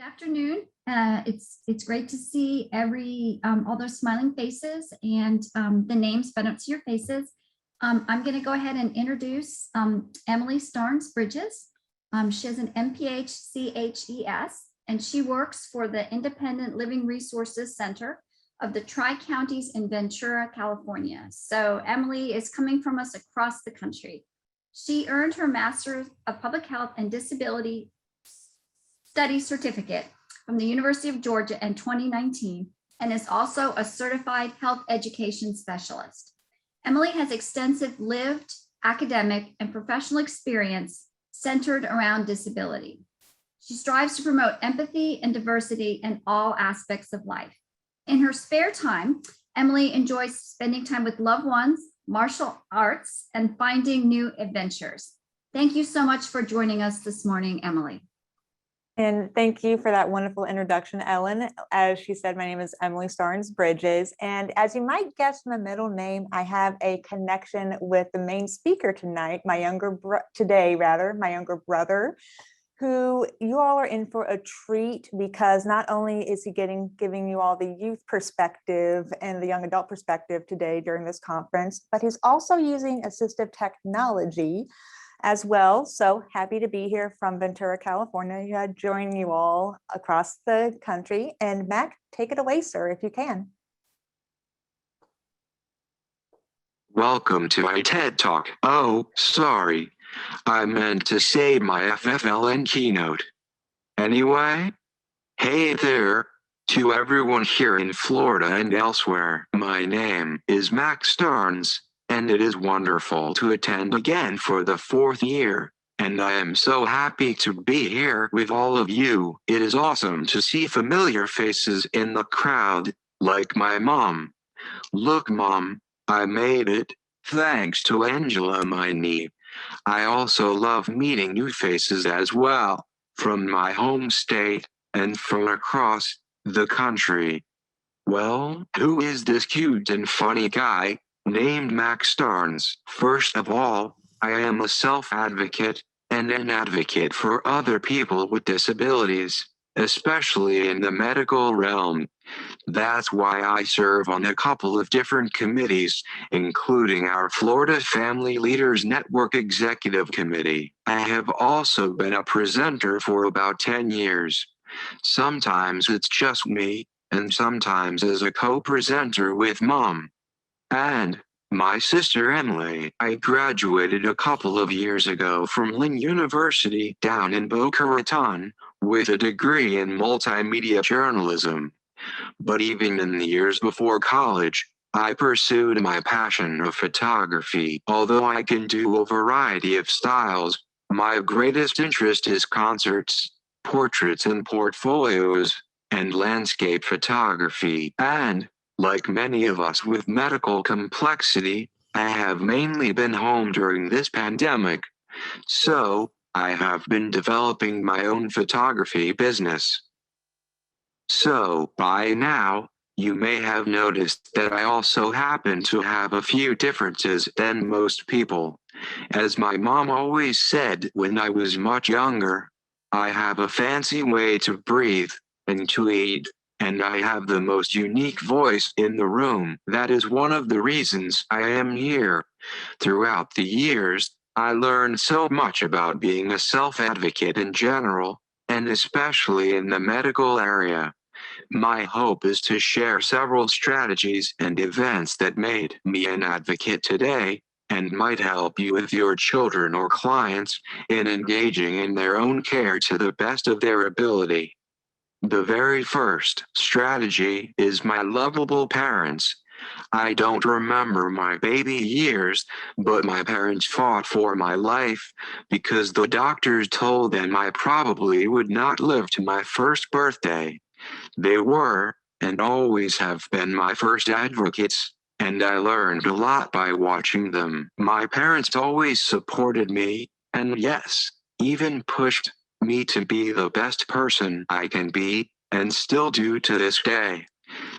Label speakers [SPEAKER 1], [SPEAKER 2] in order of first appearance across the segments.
[SPEAKER 1] Afternoon. It's great to see all those smiling faces and the names, but I don't see your faces. I'm going to go ahead and introduce Emily Starnes Bridges. She has an MPH CHES, and she works for the Independent Living Resources Center of the Tri-Counties in Ventura, California. So Emily is coming from us across the country. She earned her Master's of Public Health and Disability Studies certificate from the University of Georgia in 2019 and is also a certified health education specialist. Emily has extensive lived, academic, and professional experience centered around disability. She strives to promote empathy and diversity in all aspects of life. In her spare time, Emily enjoys spending time with loved ones, martial arts, and finding new adventures. Thank you so much for joining us this morning, Emily.
[SPEAKER 2] And thank you for that wonderful introduction, Ellen. As she said, my name is Emily Starnes Bridges. And as you might guess from the middle name, I have a connection with the main speaker tonight, my younger brother, who you all are in for a treat, because not only is he giving you all the youth perspective and the young adult perspective today during this conference, but he's also using assistive technology as well. So happy to be here from Ventura, California, joining you all across the country. And Mac, take it away, sir, if you can.
[SPEAKER 3] Welcome to my TED Talk. Oh, sorry. I meant to say my FFLN keynote. Anyway, hey there to everyone here in Florida and elsewhere. My name is Mac Starnes, and it is wonderful to attend again for the 4th year. And I am so happy to be here with all of you. It is awesome to see familiar faces in the crowd, like my mom. Look, Mom, I made it, thanks to Angela, my knee. I also love meeting new faces as well, from my home state, and from across the country. Well, who is this cute and funny guy named Mac Starnes? First of all, I am a self-advocate, and an advocate for other people with disabilities, especially in the medical realm. That's why I serve on a couple of different committees, including our Florida Family Leaders Network Executive Committee. I have also been a presenter for about 10 years. Sometimes it's just me, and sometimes as a co-presenter with Mom and my sister Emily. I graduated a couple of years ago from Lynn University down in Boca Raton with a degree in multimedia journalism. But even in the years before college, I pursued my passion of photography. Although I can do a variety of styles, my greatest interest is concerts, portraits and portfolios, and landscape photography. And, like many of us with medical complexity, I have mainly been home during this pandemic. So, I have been developing my own photography business. So, by now, you may have noticed that I also happen to have a few differences than most people. As my mom always said when I was much younger, I have a fancy way to breathe and to eat, and I have the most unique voice in the room. That is one of the reasons I am here. Throughout the years, I learned so much about being a self-advocate in general, and especially in the medical area. My hope is to share several strategies and events that made me an advocate today, and might help you with your children or clients in engaging in their own care to the best of their ability. The very first strategy is my lovable parents. I don't remember my baby years, but my parents fought for my life because the doctors told them I probably would not live to my first birthday. They were, and always have been, my first advocates, and I learned a lot by watching them. My parents always supported me, and yes, even pushed me to be the best person I can be, and still do to this day.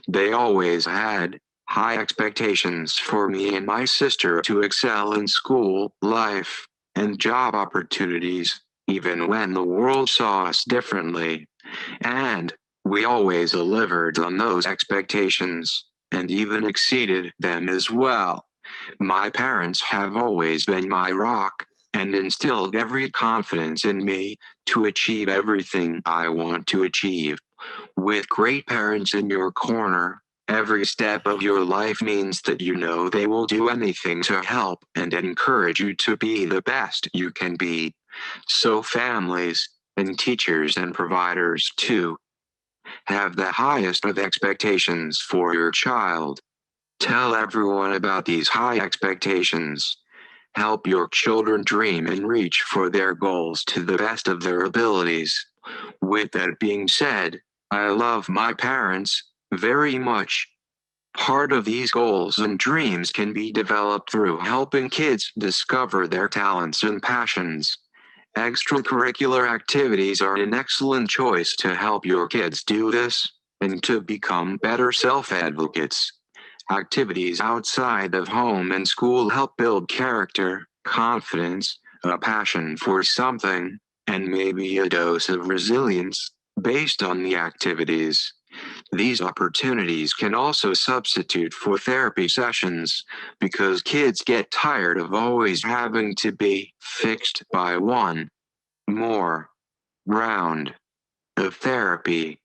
[SPEAKER 3] They always had high expectations for me and my sister to excel in school, life, and job opportunities, even when the world saw us differently. And we always delivered on those expectations, and even exceeded them as well. My parents have always been my rock, and instilled every confidence in me to achieve everything I want to achieve. With great parents in your corner, every step of your life means that you know they will do anything to help and encourage you to be the best you can be. So families, and teachers and providers too, have the highest of expectations for your child. Tell everyone about these high expectations. Help your children dream and reach for their goals to the best of their abilities. With that being said, I love my parents very much. Part of these goals and dreams can be developed through helping kids discover their talents and passions. Extracurricular activities are an excellent choice to help your kids do this and to become better self advocates. Activities outside of home and school help build character, confidence, a passion for something, and maybe a dose of resilience based on the activities. These opportunities can also substitute for therapy sessions because kids get tired of always having to be fixed by one more round of therapy.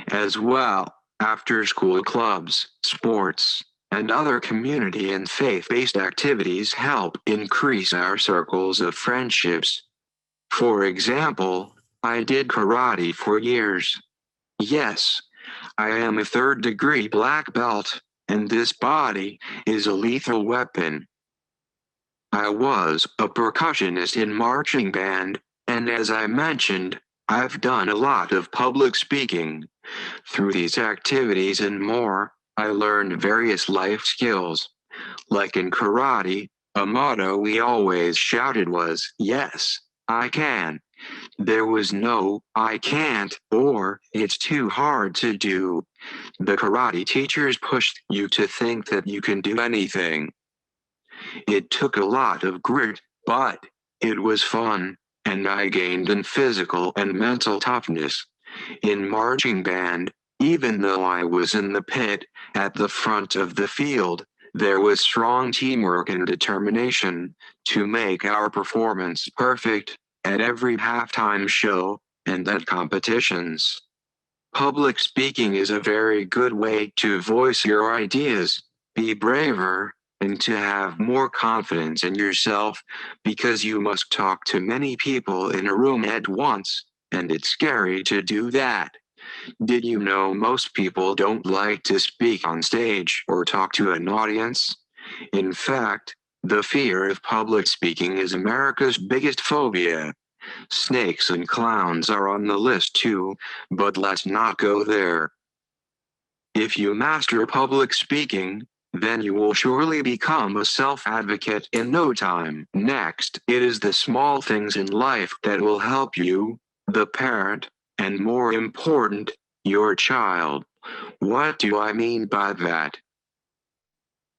[SPEAKER 3] As well, after school clubs, sports, and other community and faith based activities help increase our circles of friendships. For example, I did karate for years. Yes, I am a third-degree black belt, and this body is a lethal weapon. I was a percussionist in marching band, and as I mentioned, I've done a lot of public speaking. Through these activities and more, I learned various life skills. Like in karate, a motto we always shouted was, "Yes, I can." There was no, "I can't," or "it's too hard to do." The karate teachers pushed you to think that you can do anything. It took a lot of grit, but it was fun, and I gained in physical and mental toughness. In marching band, even though I was in the pit, at the front of the field, there was strong teamwork and determination to make our performance perfect at every halftime show and at competitions. Public speaking is a very good way to voice your ideas, be braver, and to have more confidence in yourself because you must talk to many people in a room at once, and it's scary to do that. Did you know most people don't like to speak on stage or talk to an audience? In fact, the fear of public speaking is America's biggest phobia. Snakes and clowns are on the list too, but let's not go there. If you master public speaking, then you will surely become a self advocate in no time. Next, it is the small things in life that will help you, the parent, and more important, your child. What do I mean by that?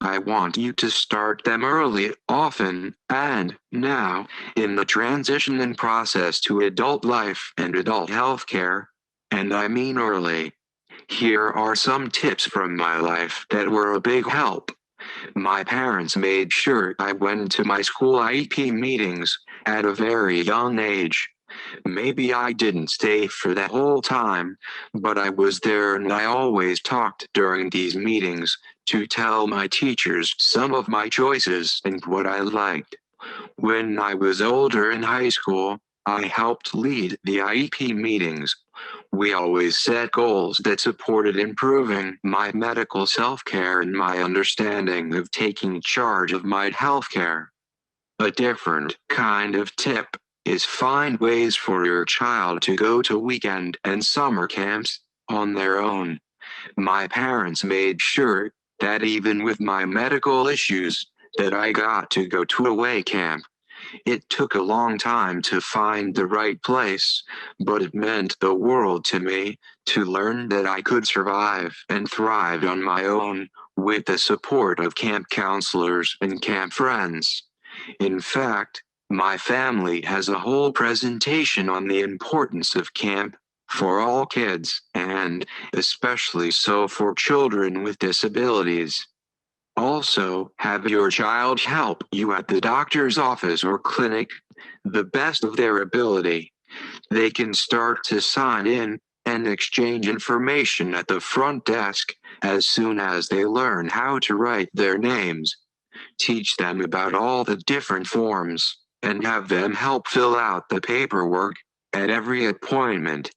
[SPEAKER 3] I want you to start them early, often, and now, in the transition and process to adult life and adult healthcare, and I mean early. Here are some tips from my life that were a big help. My parents made sure I went to my school IEP meetings at a very young age. Maybe I didn't stay for the whole time, but I was there and I always talked during these meetings to tell my teachers some of my choices and what I liked. When I was older in high school, I helped lead the IEP meetings. We always set goals that supported improving my medical self care and my understanding of taking charge of my health care. A different kind of tip is find ways for your child to go to weekend and summer camps on their own. My parents made sure that even with my medical issues, that I got to go to away camp. It took a long time to find the right place, but it meant the world to me to learn that I could survive and thrive on my own with the support of camp counselors and camp friends. In fact, my family has a whole presentation on the importance of camp for all kids, and especially so for children with disabilities. Also, have your child help you at the doctor's office or clinic, the best of their ability. They can start to sign in and exchange information at the front desk as soon as they learn how to write their names. Teach them about all the different forms, and have them help fill out the paperwork at every appointment.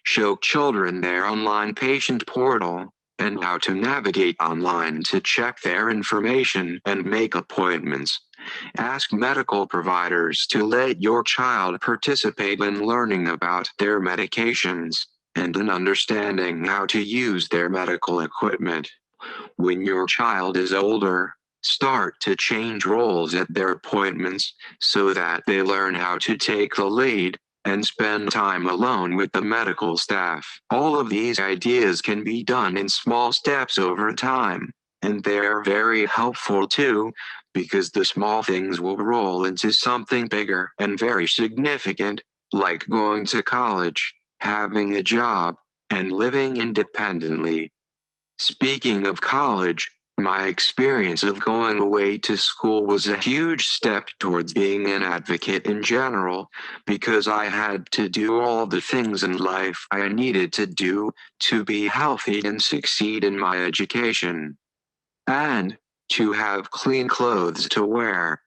[SPEAKER 3] Show children their online patient portal and how to navigate online to check their information and make appointments. Ask medical providers to let your child participate in learning about their medications and in understanding how to use their medical equipment. When your child is older, start to change roles at their appointments so that they learn how to take the lead and spend time alone with the medical staff. All of these ideas can be done in small steps over time, and they're very helpful too, because the small things will roll into something bigger and very significant, like going to college, having a job, and living independently. Speaking of college, my experience of going away to school was a huge step towards being an advocate in general, because I had to do all the things in life I needed to do to be healthy and succeed in my education, and to have clean clothes to wear.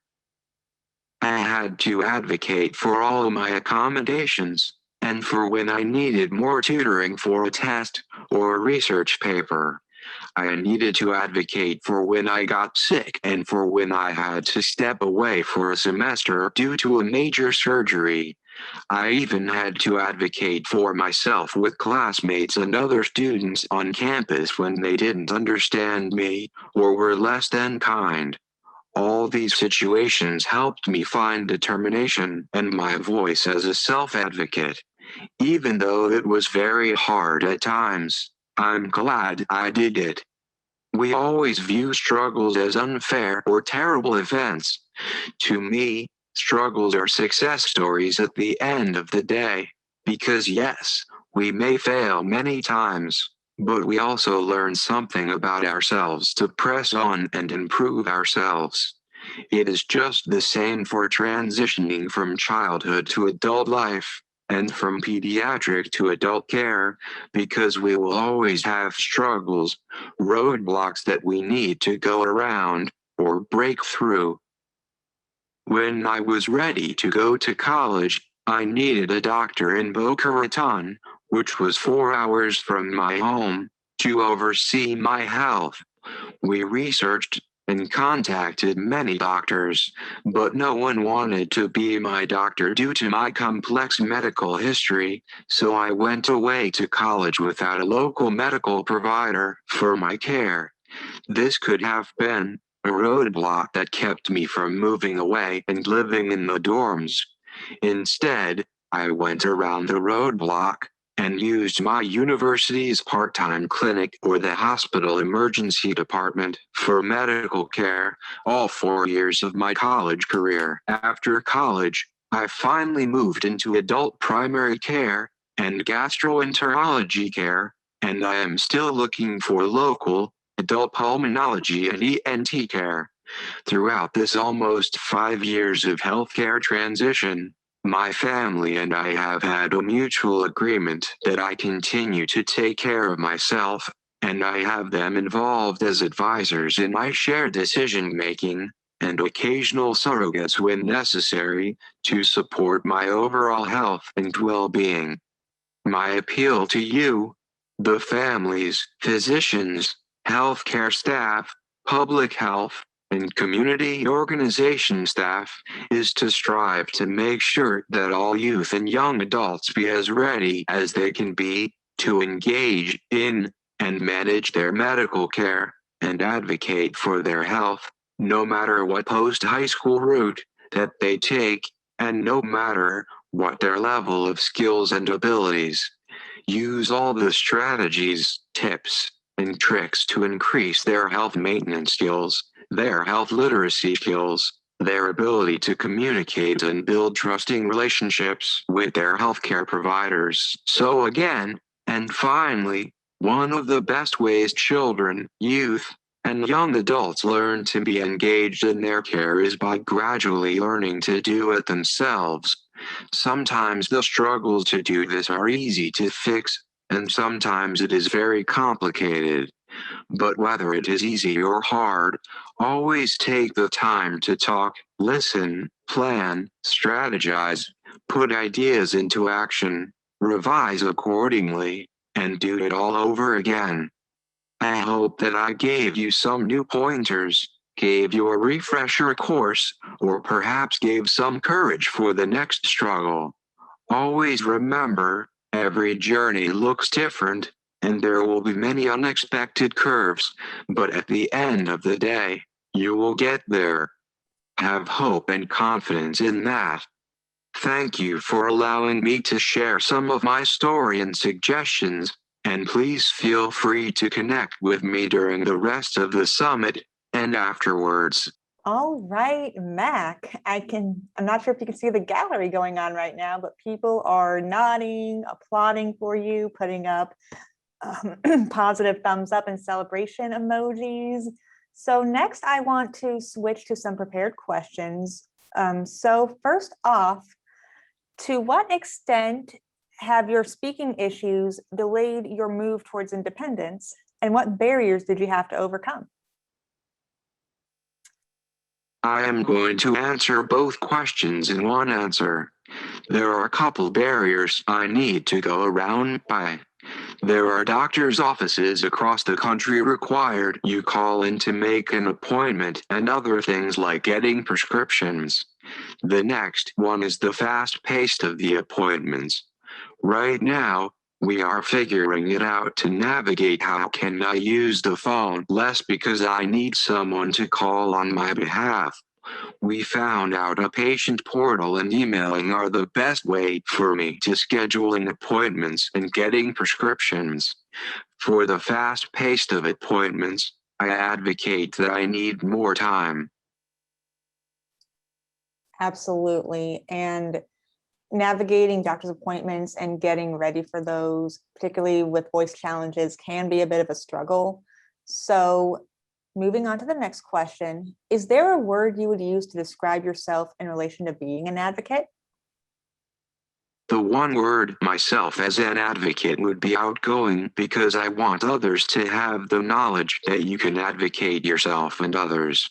[SPEAKER 3] I had to advocate for all my accommodations, and for when I needed more tutoring for a test or a research paper. I needed to advocate for when I got sick and for when I had to step away for a semester due to a major surgery. I even had to advocate for myself with classmates and other students on campus when they didn't understand me or were less than kind. All these situations helped me find determination and my voice as a self-advocate. Even though it was very hard at times, I'm glad I did it. We always view struggles as unfair or terrible events. To me, struggles are success stories at the end of the day. Because yes, we may fail many times, but we also learn something about ourselves to press on and improve ourselves. It is just the same for transitioning from childhood to adult life, and from pediatric to adult care, because we will always have struggles, roadblocks that we need to go around or break through. When I was ready to go to college, I needed a doctor in Boca Raton, which was 4 hours from my home, to oversee my health. We researched and contacted many doctors, but no one wanted to be my doctor due to my complex medical history, so I went away to college without a local medical provider for my care. This could have been a roadblock that kept me from moving away and living in the dorms. Instead, I went around the roadblock and used my university's part-time clinic or the hospital emergency department for medical care all 4 years of my college career. After college, I finally moved into adult primary care and gastroenterology care, and I am still looking for local adult pulmonology and ENT care. Throughout this almost 5 years of healthcare transition, my family and I have had a mutual agreement that I continue to take care of myself, and I have them involved as advisors in my shared decision making, and occasional surrogates when necessary, to support my overall health and well being. My appeal to you, the families, physicians, healthcare staff, public health, and community organization staff, is to strive to make sure that all youth and young adults be as ready as they can be to engage in and manage their medical care and advocate for their health, no matter what post high school route that they take, and no matter what their level of skills and abilities. Use all the strategies, tips, and tricks to increase their health maintenance skills, their health literacy skills, their ability to communicate and build trusting relationships with their healthcare providers. So again, and finally, one of the best ways children, youth, and young adults learn to be engaged in their care is by gradually learning to do it themselves. Sometimes the struggles to do this are easy to fix, and sometimes it is very complicated. But whether it is easy or hard, always take the time to talk, listen, plan, strategize, put ideas into action, revise accordingly, and do it all over again. I hope that I gave you some new pointers, gave you a refresher course, or perhaps gave some courage for the next struggle. Always remember, every journey looks different, and there will be many unexpected curves, but at the end of the day, you will get there. Have hope and confidence in that. Thank you for allowing me to share some of my story and suggestions, and please feel free to connect with me during the rest of the summit and afterwards.
[SPEAKER 2] All right, Mac, I'm not sure if you can see the gallery going on right now, but people are nodding, applauding for you, putting up positive thumbs up and celebration emojis. So next I want to switch to some prepared questions. So first off, to what extent have your speaking issues delayed your move towards independence, and what barriers did you have to overcome?
[SPEAKER 3] I am going to answer both questions in one answer. There are a couple barriers I need to go around by. There are doctors' offices across the country required you call in to make an appointment and other things like getting prescriptions. The next one is the fast pace of the appointments. Right now, we are figuring it out to navigate how can I use the phone less because I need someone to call on my behalf. We found out a patient portal and emailing are the best way for me to scheduling appointments and getting prescriptions. For the fast pace of appointments, I advocate that I need more time.
[SPEAKER 2] Absolutely. And navigating doctor's appointments and getting ready for those, particularly with voice challenges, can be a bit of a struggle. So moving on to the next question, is there a word you would use to describe yourself in relation to being an advocate?
[SPEAKER 3] The one word myself as an advocate would be outgoing because I want others to have the knowledge that you can advocate yourself and others.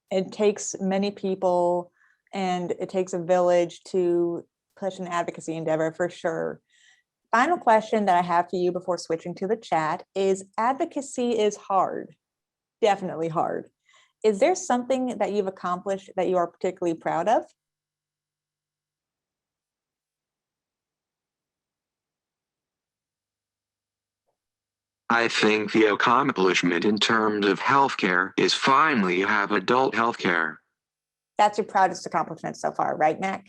[SPEAKER 2] It takes many people and it takes a village to push an advocacy endeavor for sure. Final question that I have for you before switching to the chat is advocacy is hard, definitely hard. Is there something that you've accomplished that you are particularly proud of?
[SPEAKER 3] I think the accomplishment in terms of healthcare is finally have adult healthcare.
[SPEAKER 2] That's your proudest accomplishment so far, right, Mac?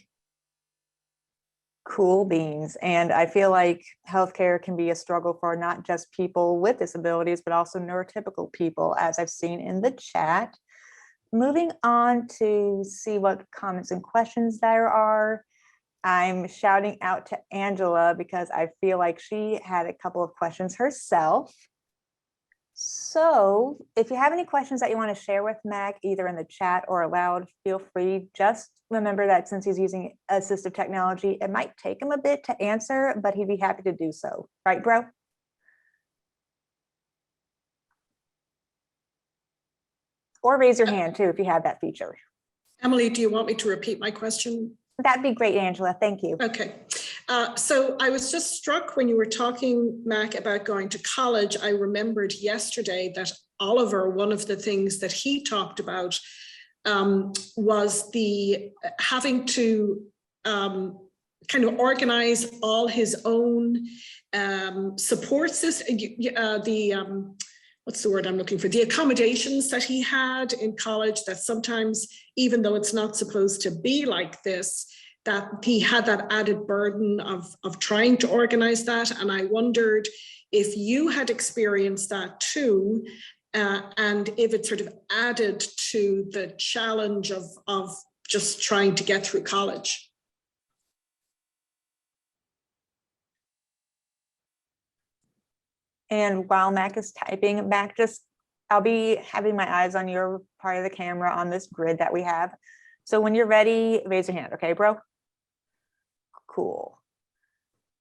[SPEAKER 2] Cool beans. And I feel like healthcare can be a struggle for not just people with disabilities, but also neurotypical people, as I've seen in the chat. Moving on to see what comments and questions there are. I'm shouting out to Angela because I feel like she had a couple of questions herself. So if you have any questions that you want to share with Mac, either in the chat or aloud, feel free. Just remember that since he's using assistive technology, it might take him a bit to answer, but he'd be happy to do so. Right, bro? Or raise your hand too if you have that feature.
[SPEAKER 4] Emily, do you want me to repeat my question?
[SPEAKER 2] That'd be great, Angela. Thank you.
[SPEAKER 4] Okay. So I was just struck when you were talking, Mac, about going to college. I remembered yesterday that Oliver, one of the things that he talked about was the having to kind of organize all his own support system, what's the word I'm looking for? The accommodations that he had in college, that sometimes, even though it's not supposed to be like this, that he had that added burden of trying to organize that. And I wondered if you had experienced that too, and if it's sort of added to the challenge of just trying to get through college.
[SPEAKER 2] And while Mac is typing, Mac, I'll be having my eyes on your part of the camera on this grid that we have. So when you're ready, raise your hand, okay, bro? Cool.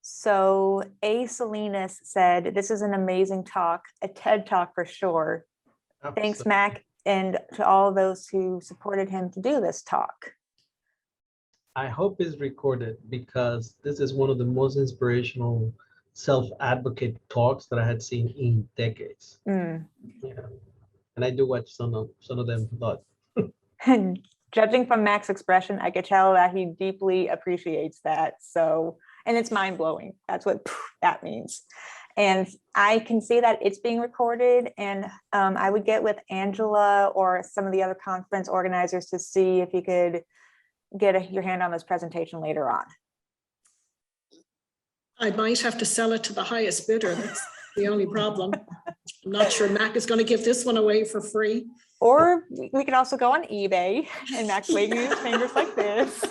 [SPEAKER 2] So A. Salinas said, this is an amazing talk, a TED Talk for sure. Thanks, Mac, and to all those who supported him to do this talk.
[SPEAKER 5] I hope it's recorded because this is one of the most inspirational self-advocate talks that I had seen in decades.
[SPEAKER 2] Mm.
[SPEAKER 5] Yeah. And I do watch some of them, but
[SPEAKER 2] Judging from Mac's expression, I could tell that he deeply appreciates that. So, and it's mind blowing. That's what that means. And I can see that it's being recorded, and I would get with Angela or some of the other conference organizers to see if you could get your hand on this presentation later on.
[SPEAKER 4] I might have to sell it to the highest bidder. That's the only problem. I'm not sure Mac is going to give this one away for free.
[SPEAKER 2] Or we could also go on eBay, and Mac's waving his fingers like this.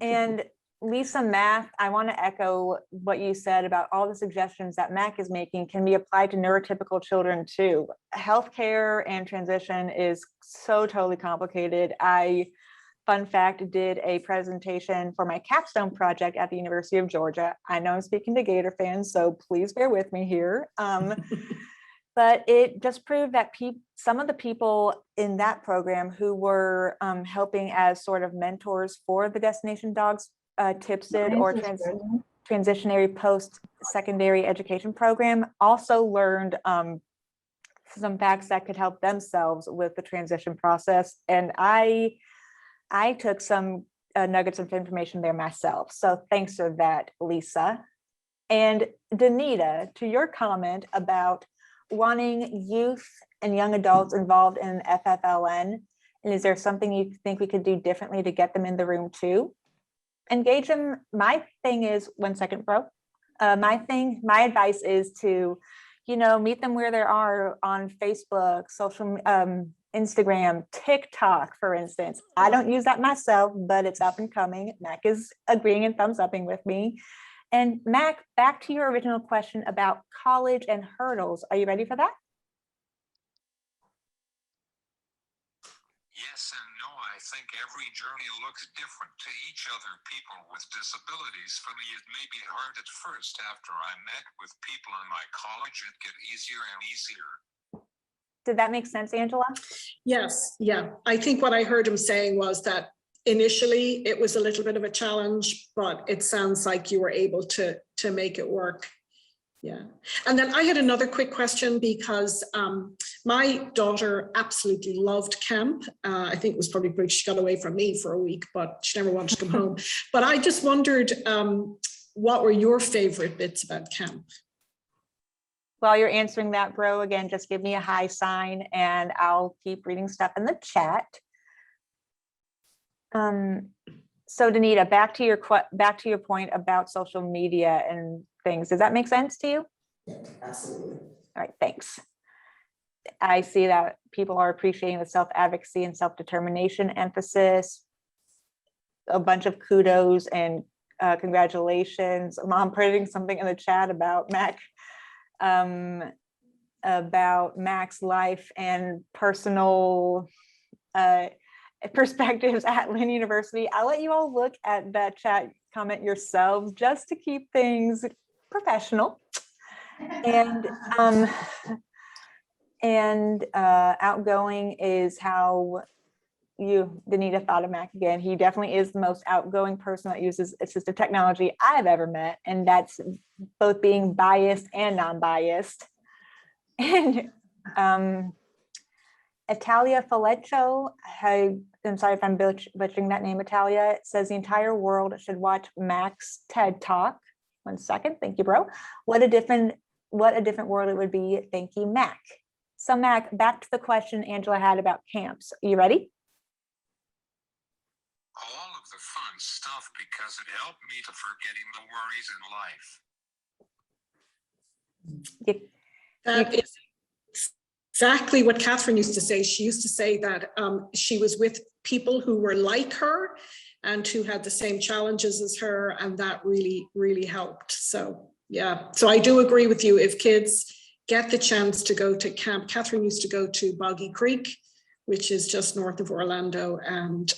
[SPEAKER 2] And Lisa Math, I want to echo what you said about all the suggestions that Mac is making can be applied to neurotypical children too. Healthcare and transition is so totally complicated. Fun fact, did a presentation for my capstone project at the University of Georgia. I know I'm speaking to Gator fans, so please bear with me here. But it just proved that some of the people in that program who were helping as sort of mentors for the Destination Dogs TIPSID or transitionary post-secondary education program also learned some facts that could help themselves with the transition process. And I took some nuggets of information there myself. So thanks for that, Lisa. And Danita, to your comment about wanting youth and young adults involved in FFLN, and is there something you think we could do differently to get them in the room too? Engage them. My thing is, 1 second, bro. My advice is to, meet them where they are on Facebook, social, Instagram, TikTok, for instance. I don't use that myself, but it's up and coming. Mac is agreeing and thumbs upping with me. And Mac, back to your original question about college and hurdles. Are you ready for that?
[SPEAKER 3] Yes and no. I think every journey looks different to each other. People with disabilities, for me, it may be hard at first. After I met with people in my college, it get easier and easier.
[SPEAKER 2] Did that make sense, Angela?
[SPEAKER 4] Yes, yeah. I think what I heard him saying was that initially it was a little bit of a challenge, but it sounds like you were able to make it work. Yeah. And then I had another quick question because my daughter absolutely loved camp. I think it was probably because she got away from me for a week, but she never wanted to come home. But I just wondered, what were your favorite bits about camp?
[SPEAKER 2] While you're answering that, bro, again, just give me a hi sign and I'll keep reading stuff in the chat. So Danita, back to your point about social media and things. Does that make sense to you?
[SPEAKER 6] Yeah, absolutely.
[SPEAKER 2] All right, thanks. I see that people are appreciating the self-advocacy and self-determination emphasis. A bunch of kudos and congratulations. Mom putting something in the chat about Mac's life and personal perspectives at Lynn University. I'll let you all look at that chat comment yourselves just to keep things professional. And outgoing is how Danita thought of Mac again. He definitely is the most outgoing person that uses assistive technology I've ever met. And that's both being biased and non-biased. And Italia Faleccio, I'm sorry if I'm butchering that name, Italia, says the entire world should watch Mac's TED Talk. 1 second, thank you, bro. What a different world it would be. Thank you, Mac. So Mac, back to the question Angela had about camps. Are you ready?
[SPEAKER 3] All of the fun stuff because it helped me to forgetting the worries in life.
[SPEAKER 4] That is exactly what Catherine used to say. She used to say that she was with people who were like her and who had the same challenges as her, and that really, really helped. So yeah, so I do agree with you. If kids get the chance to go to camp, Catherine used to go to Boggy Creek, which is just north of Orlando, and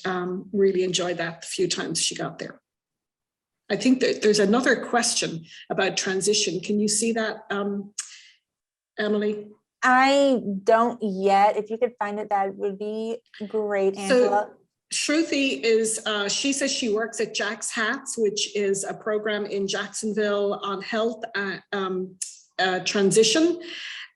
[SPEAKER 4] really enjoyed that the few times she got there. I think that there's another question about transition. Can you see that, Emily?
[SPEAKER 2] I don't yet. If you could find it, that would be great, Angela.
[SPEAKER 4] So Shruti is, she says she works at Jack's Hats, which is a program in Jacksonville on health transition.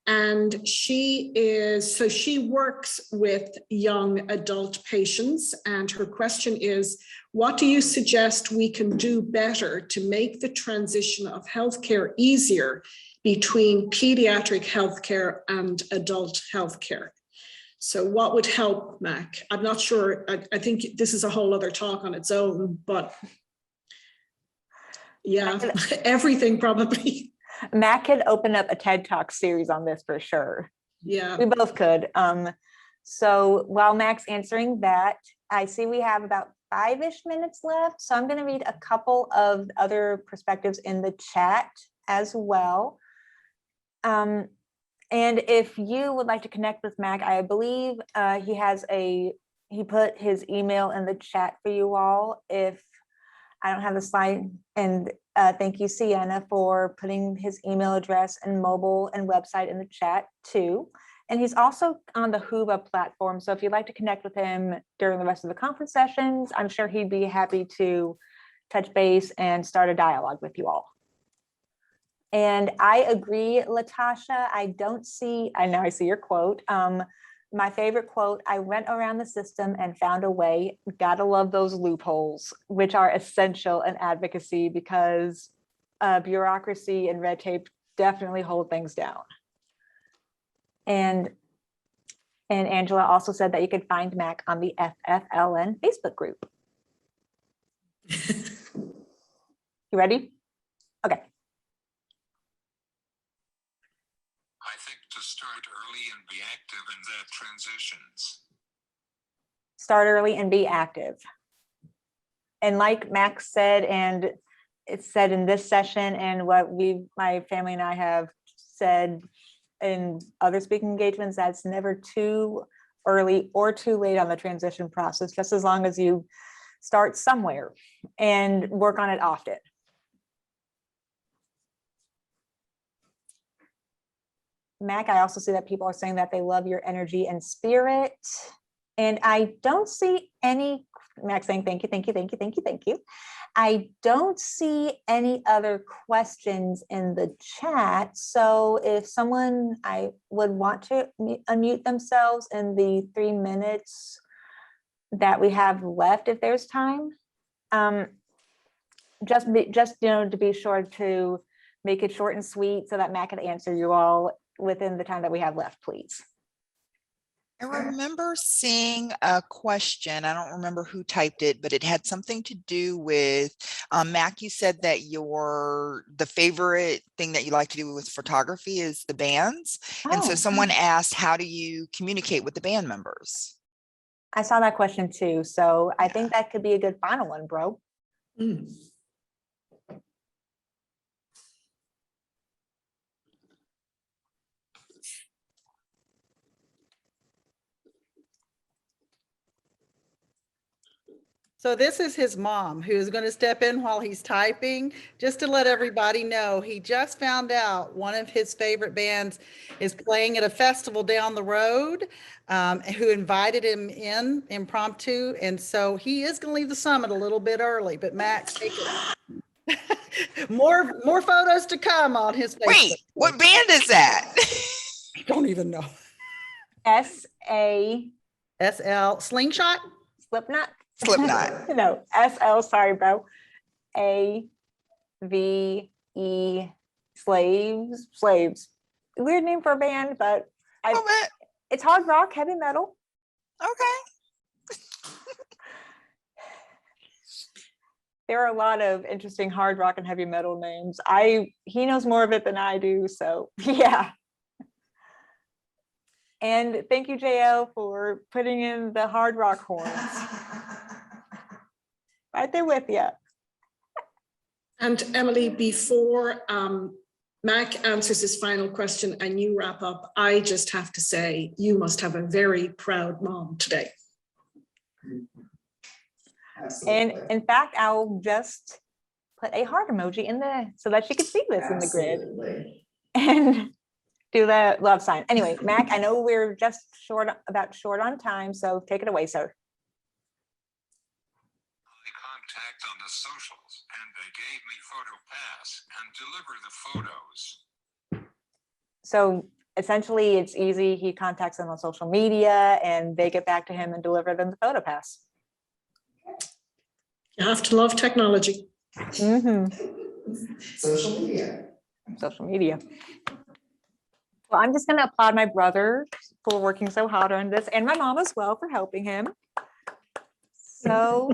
[SPEAKER 4] And she works with young adult patients. And her question is, what do you suggest we can do better to make the transition of healthcare easier between pediatric healthcare and adult healthcare? So what would help, Mac? I'm not sure. I think this is a whole other talk on its own, but yeah, everything probably.
[SPEAKER 2] Matt could open up a TED Talk series on this for sure.
[SPEAKER 4] Yeah.
[SPEAKER 2] We both could. So while Mac's answering that, I see we have about 5-ish minutes left. So I'm going to read a couple of other perspectives in the chat as well. And if you would like to connect with Mac, I believe he put his email in the chat for you all. If I don't have the slide, and thank you, Sienna, for putting his email address and mobile and website in the chat too. And he's also on the Whova platform. So if you'd like to connect with him during the rest of the conference sessions, I'm sure he'd be happy to touch base and start a dialogue with you all. And I agree, Latasha, I know I see your quote. My favorite quote, I went around the system and found a way. Gotta love those loopholes, which are essential in advocacy because bureaucracy and red tape definitely hold things down. And Angela also said that you could find Mac on the FFLN Facebook group. You ready? Okay.
[SPEAKER 6] I think to start early and be active in that transitions.
[SPEAKER 2] Start early and be active. And like Max said, and it's said in this session, and what my family and I have said in other speaking engagements, that's never too early or too late on the transition process, just as long as you start somewhere and work on it often. Mac, I also see that people are saying that they love your energy and spirit. And I don't see any, Mac saying thank you, thank you, thank you, thank you, thank you. I don't see any other questions in the chat. So if someone I would want to unmute themselves in the 3 minutes that we have left, if there's time, just to be sure to make it short and sweet so that Mac can answer you all within the time that we have left, please.
[SPEAKER 7] I remember seeing a question. I don't remember who typed it, but it had something to do with Mac. You said that the favorite thing that you like to do with photography is the bands. And so someone asked, how do you communicate with the band members?
[SPEAKER 2] I saw that question too. So I think that could be a good final one, bro.
[SPEAKER 4] Mm.
[SPEAKER 8] So this is his mom who's going to step in while he's typing, just to let everybody know. He just found out one of his favorite bands is playing at a festival down the road, who invited him in impromptu. And so he is going to leave the summit a little bit early, but Max, take it. more photos to come on his Facebook.
[SPEAKER 7] Wait, what band is that?
[SPEAKER 8] I don't even know.
[SPEAKER 2] SL
[SPEAKER 8] Slingshot?
[SPEAKER 2] Slipknot?
[SPEAKER 7] Slipknot.
[SPEAKER 2] No, SL, sorry, bro. AVE Slaves. Weird name for a band, but it's hard rock, heavy metal.
[SPEAKER 7] Okay.
[SPEAKER 2] There are a lot of interesting hard rock and heavy metal names. He knows more of it than I do, so yeah. And thank you, JL, for putting in the hard rock horns. Right there with you.
[SPEAKER 4] And Emily, before Mac answers his final question and you wrap up, I just have to say, you must have a very proud mom today.
[SPEAKER 2] And in fact, I'll just put a heart emoji in there so that she can see this in the grid and do the love sign. Anyway, Mac, I know we're just short on time, so take it away, sir.
[SPEAKER 6] I contact on the socials and they gave me photo pass and deliver the photos.
[SPEAKER 2] So essentially it's easy. He contacts them on social media and they get back to him and deliver them the photo pass.
[SPEAKER 4] You have to love technology.
[SPEAKER 9] Social media.
[SPEAKER 2] Social media. Well, I'm just going to applaud my brother for working so hard on this and my mom as well for helping him. So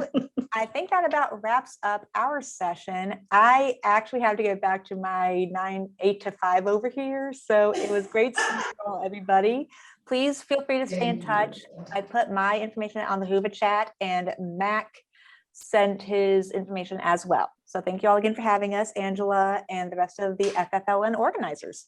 [SPEAKER 2] I think that about wraps up our session. I actually have to get back to my 8 to 5 over here. So it was great seeing you all, everybody. Please feel free to stay in touch. I put my information on the Hoover chat and Mac sent his information as well. So thank you all again for having us, Angela and the rest of the FFLN organizers.